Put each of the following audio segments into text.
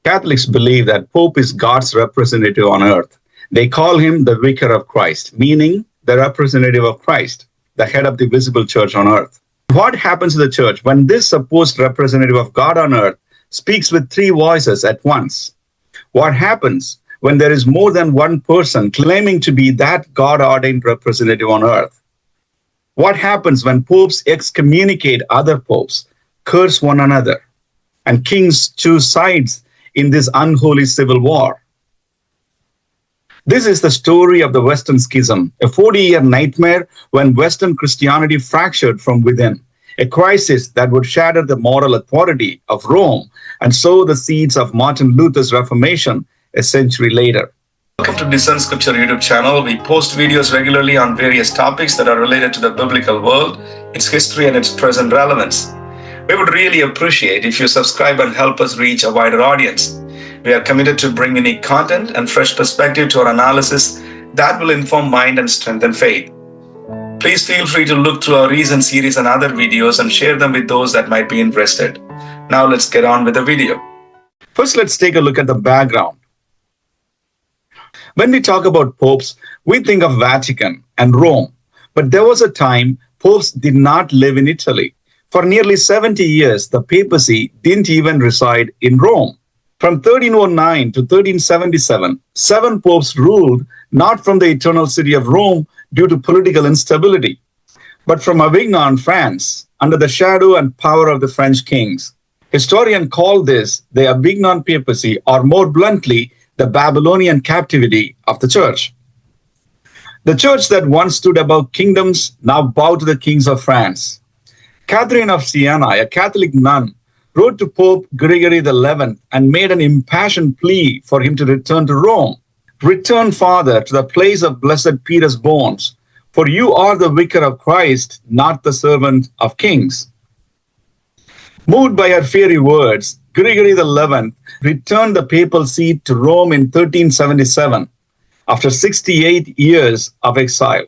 Catholics believe that Pope is God's representative on earth. They call him the Vicar of Christ, meaning the representative of Christ, the head of the visible church on earth. What happens to the church when this supposed representative of God on earth speaks with three voices at once? What happens when there is more than one person claiming to be that God-ordained representative on earth? What happens when popes excommunicate other popes, curse one another, and kings choose sides in this unholy civil war? This is the story of the Western Schism, a 40-year nightmare when Western Christianity fractured from within, a crisis that would shatter the moral authority of Rome and sow the seeds of Martin Luther's Reformation a century later. Welcome to Discern Scripture YouTube channel. We post videos regularly on various topics that are related to the biblical world, its history, and its present relevance. We would really appreciate if you subscribe and help us reach a wider audience. We are committed to bring unique content and fresh perspective to our analysis that will inform mind and strengthen faith. Please feel free to look through our recent series and other videos and share them with those that might be interested. Now let's get on with the video. First, let's take a look at the background. When we talk about popes, we think of Vatican and Rome, but there was a time popes did not live in Italy. For nearly 70 years, the papacy didn't even reside in Rome. From 1309 to 1377, 7 popes ruled not from the eternal city of Rome due to political instability, but from Avignon, France, under the shadow and power of the French kings. Historians call this the Avignon papacy, or more bluntly, the Babylonian captivity of the church. The church that once stood above kingdoms now bowed to the kings of France. Catherine of Siena, a Catholic nun, wrote to Pope Gregory XI and made an impassioned plea for him to return to Rome. Return, Father, to the place of blessed Peter's bones, for you are the vicar of Christ, not the servant of kings. Moved by her fiery words, Gregory XI returned the papal seat to Rome in 1377, after 68 years of exile.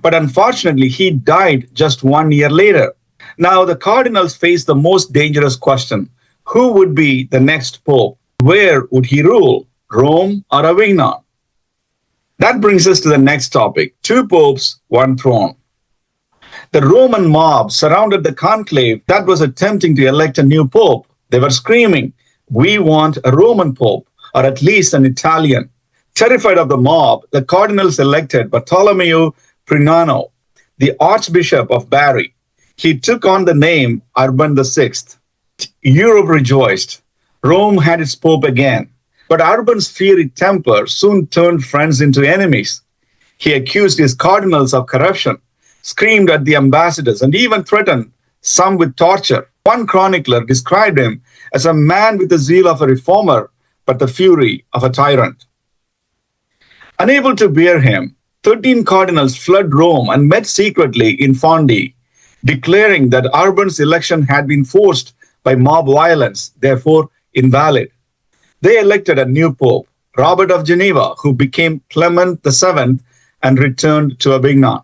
But unfortunately, he died just 1 year later. Now, the cardinals faced the most dangerous question. Who would be the next pope? Where would he rule? Rome or Avignon? That brings us to the next topic. 2 popes, 1 throne. The Roman mob surrounded the conclave that was attempting to elect a new pope. They were screaming, "We want a Roman pope, or at least an Italian." Terrified of the mob, the cardinals elected Bartolomeo Prignano, the Archbishop of Bari. He took on the name Urban VI. Europe rejoiced. Rome had its pope again. But Urban's fiery temper soon turned friends into enemies. He accused his cardinals of corruption, screamed at the ambassadors, and even threatened some with torture. One chronicler described him as a man with the zeal of a reformer, but the fury of a tyrant. Unable to bear him, 13 cardinals fled Rome and met secretly in Fondi, declaring that Urban's election had been forced by mob violence, therefore invalid. They elected a new pope, Robert of Geneva, who became Clement VII and returned to Avignon.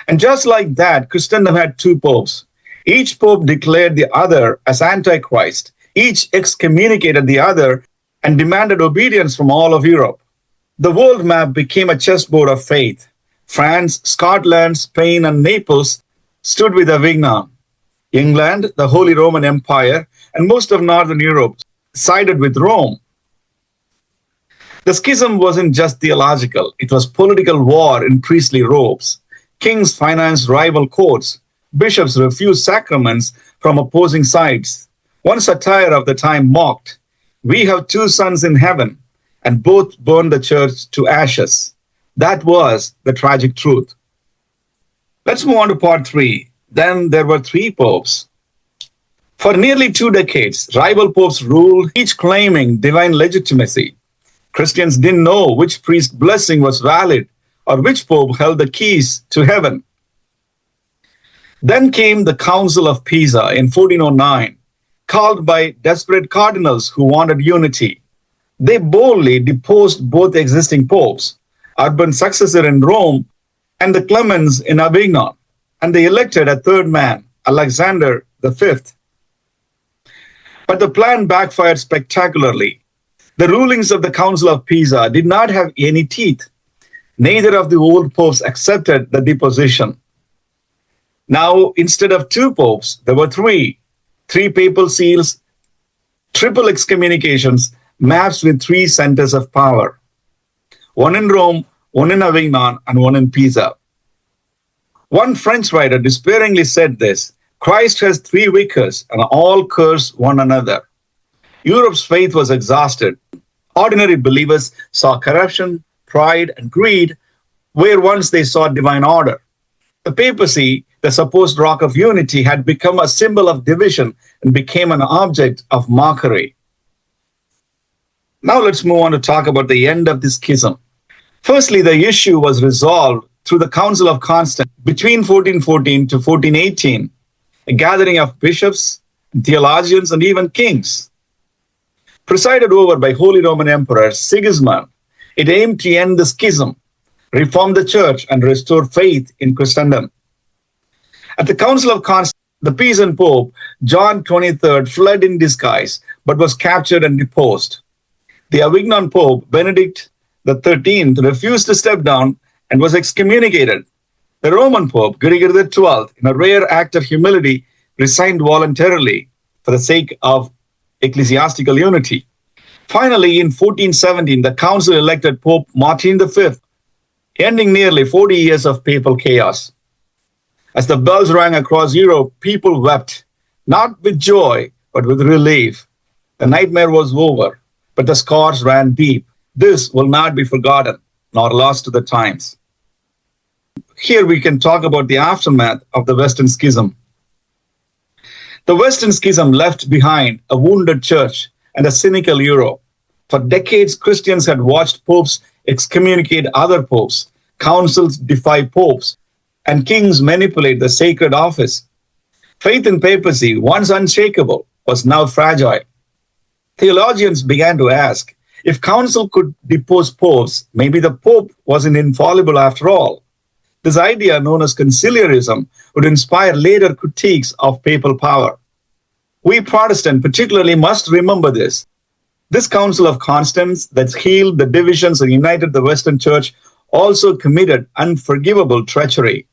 And just like that, Christendom had 2 popes. Each pope declared the other as Antichrist. Each excommunicated the other and demanded obedience from all of Europe. The world map became a chessboard of faith. France, Scotland, Spain, and Naples stood with Avignon. England, the Holy Roman Empire, and most of Northern Europe sided with Rome. The schism wasn't just theological. It was political war in priestly robes. Kings financed rival courts. Bishops refused sacraments from opposing sides. One satire of the time mocked, "We have 2 sons in heaven, and both burned the church to ashes." That was the tragic truth. Let's move on to part 3. Then there were 3 popes. For nearly 2 decades, rival popes ruled, each claiming divine legitimacy. Christians didn't know which priest's blessing was valid or which pope held the keys to heaven. Then came the Council of Pisa in 1409, called by desperate cardinals who wanted unity. They boldly deposed both existing popes, Urban's successor in Rome and the Clemens in Avignon, and they elected a third man, Alexander V. But the plan backfired spectacularly. The rulings of the Council of Pisa did not have any teeth. Neither of the old popes accepted the deposition. Now, instead of 2 popes, there were 3. 3 papal seals, triple excommunications, maps with 3 centers of power. 1 in Rome, 1 in Avignon, and 1 in Pisa. One French writer despairingly said this: Christ has 3 vicars, and all curse one another. Europe's faith was exhausted. Ordinary believers saw corruption, pride, and greed where once they saw divine order. The papacy, the supposed rock of unity, had become a symbol of division and became an object of mockery. Now let's move on to talk about the end of this schism. Firstly, the issue was resolved through the Council of Constance between 1414 to 1418, a gathering of bishops, theologians, and even kings. Presided over by Holy Roman Emperor Sigismund, it aimed to end the schism, reform the church, and restore faith in Christendom. At the Council of Constance, the Pisan Pope, John XXIII, fled in disguise, but was captured and deposed. The Avignon Pope, Benedict XIII, refused to step down and was excommunicated. The Roman Pope, Gregory XII, in a rare act of humility, resigned voluntarily for the sake of ecclesiastical unity. Finally, in 1417, the council elected Pope Martin V, ending nearly 40 years of papal chaos. As the bells rang across Europe, people wept, not with joy, but with relief. The nightmare was over, but the scars ran deep. This will not be forgotten, nor lost to the times. Here we can talk about the aftermath of the Western Schism. The Western Schism left behind a wounded church and a cynical Europe. For decades, Christians had watched popes excommunicate other popes, councils defy popes, and kings manipulate the sacred office. Faith in papacy, once unshakable, was now fragile. Theologians began to ask, if council could depose popes, maybe the pope wasn't infallible after all. This idea, known as conciliarism, would inspire later critiques of papal power. We Protestants particularly must remember this. This Council of Constance that healed the divisions and united the Western Church also committed unforgivable treachery.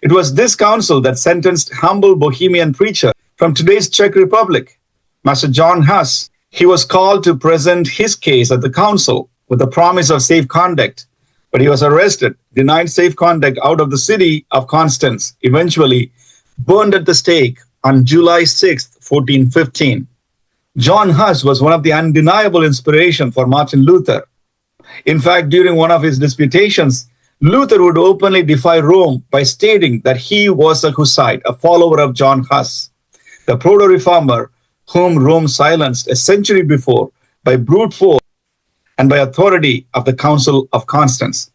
It was this council that sentenced humble Bohemian preacher from today's Czech Republic, Master John Huss. He was called to present his case at the council with the promise of safe conduct, but he was arrested, denied safe conduct out of the city of Constance, eventually burned at the stake on July 6, 1415. John Huss was one of the undeniable inspiration for Martin Luther. In fact, during one of his disputations, Luther would openly defy Rome by stating that he was a Hussite, a follower of John Huss, the proto-reformer whom Rome silenced a century before by brute force and by authority of the Council of Constance.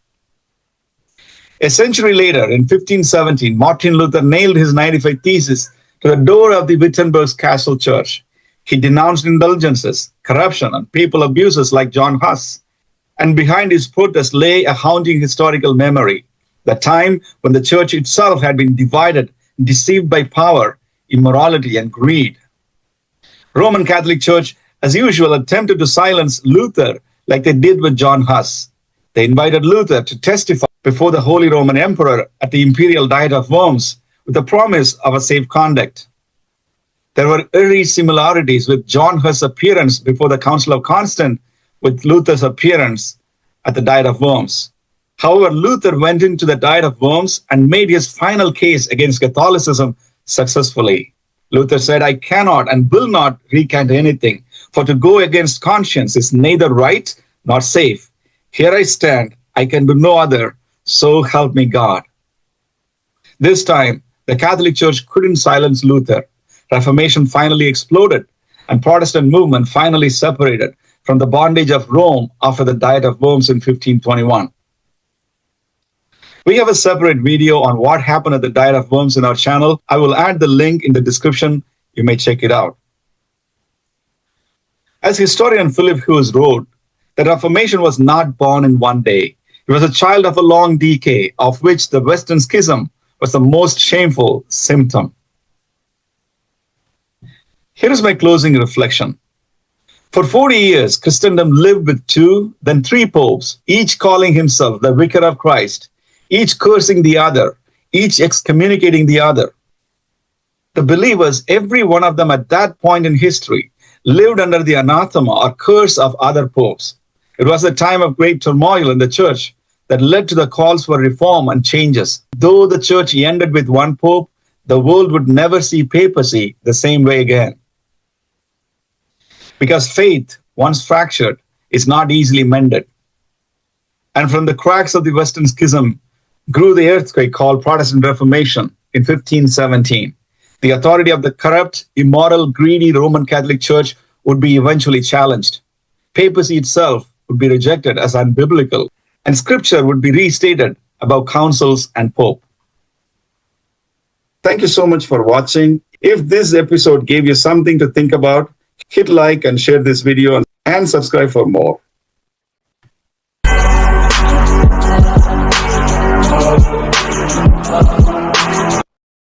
A century later, in 1517, Martin Luther nailed his 95 Theses to the door of the Wittenberg's Castle Church. He denounced indulgences, corruption, and papal abuses like John Huss. And behind his protest lay a haunting historical memory, the time when the church itself had been divided, deceived by power, immorality, and greed. Roman Catholic Church, as usual, attempted to silence Luther like they did with John Huss. They invited Luther to testify before the Holy Roman Emperor at the Imperial Diet of Worms with the promise of a safe conduct. There were eerie similarities with John Huss' appearance before the Council of Constance with Luther's appearance at the Diet of Worms. However, Luther went into the Diet of Worms and made his final case against Catholicism successfully. Luther said, "I cannot and will not recant anything, for to go against conscience is neither right nor safe. Here I stand, I can do no other, so help me God." This time, the Catholic Church couldn't silence Luther. Reformation finally exploded, and Protestant movement finally separated from the bondage of Rome after the Diet of Worms in 1521. We have a separate video on what happened at the Diet of Worms in our channel. I will add the link in the description. You may check it out. As historian Philip Hughes wrote, the Reformation was not born in one day. It was a child of a long decay, of which the Western Schism was the most shameful symptom. Here is my closing reflection. For 40 years, Christendom lived with 2, then 3 popes, each calling himself the Vicar of Christ, each cursing the other, each excommunicating the other. The believers, every one of them at that point in history, lived under the anathema or curse of other popes. It was a time of great turmoil in the church that led to the calls for reform and changes. Though the church ended with 1 pope, the world would never see papacy the same way again. Because faith, once fractured, is not easily mended. And from the cracks of the Western Schism grew the earthquake called Protestant Reformation in 1517. The authority of the corrupt, immoral, greedy Roman Catholic Church would be eventually challenged. Papacy itself would be rejected as unbiblical, and scripture would be restated about councils and pope. Thank you so much for watching. If this episode gave you something to think about, hit like and share this video and subscribe for more.